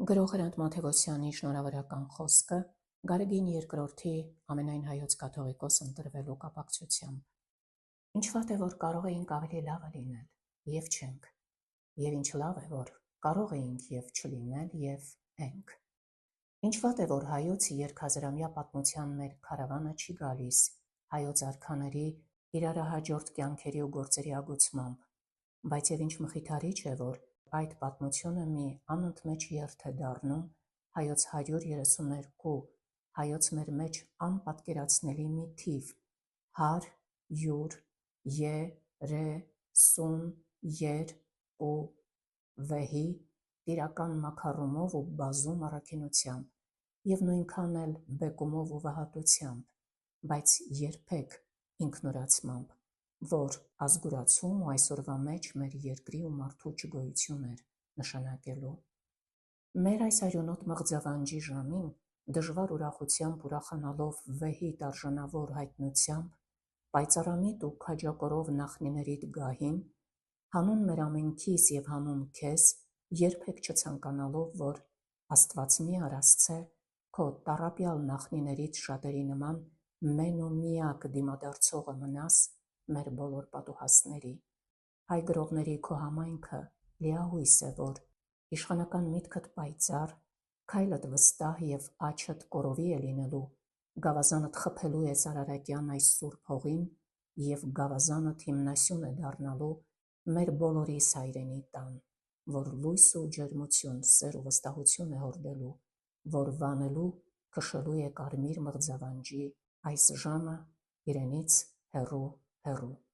Գրող Հրանտ Մաթևոսյանի շնորհավորական խոսքը Գարեգին II ամենայն հայոց կաթողիկոս ընտրվելու կապակցությամբ։ Ինչ վատ է, որ կարող էինք ավելի լավը լինել, և չենք, և ինչ լավ է, որ կարող էինք և չլինել, և ենք։ Ինչ վատ է, որ հայոց երկհազարամյա պատմության մեր քարավանը չի գալիս հայոց արքաների իրարահաջորդ կյանքերի ու գործերի ագուցմամբ, բայց և ինչ մխիթարիչ է, որ այդ պատմությունը մի անընդմեջ երթ է դառնում հայոց 132 հայոց մեր մեջ անպատկերացնելի մի թիվ հար, յուր, ե, ռե, սուն, եր ու վեհի տիրական մաքառումով ու բազում առաքինությամբ և նույնքան էլ բեկումով ու վհատությամբ, բայց երբեք ինքնուրացմամբ, որ ազգուրացում ու այսօրվա մեջ մեր երկրի ու մարդու չգոյություն էր նշանակելու։ Մեր այս արյունոտ մղձավանջի ժամին դժվար ուրախությամբ ուրախանալով վեհիդ արժանավոր հայտնությամբ, պայծառամիտ ու քաջակորով նախնիներիդ գահին, հանուն մեր ամենքիս և հանուն քեզ, երբեք չցանկանալով, որ Աստված մի առասցե քո տառապյալ նախնիներից շատերի նման մեն ու միակ դիմադարձողը մնաս մեր բոլոր պատուհասների։ Հայ գրողների քո համայնքը լիահույս է, որ իշխանական միտքդ պայծառ, քայլդ վստահ և աչդ կորովի է լինելու, գավազանդ խփելու է Սարարակյան այս սուրբ հողին և գավազանդ հիմնասյուն է դառնալու մեր բոլորիս հայրենի տան, որ լույս ու ջերմություն, սեր ու վստահություն է հորդելու, որ վանելու, քշելու է կարմիր մղձավանջի այս ժամը իրենից հեռու հեռու։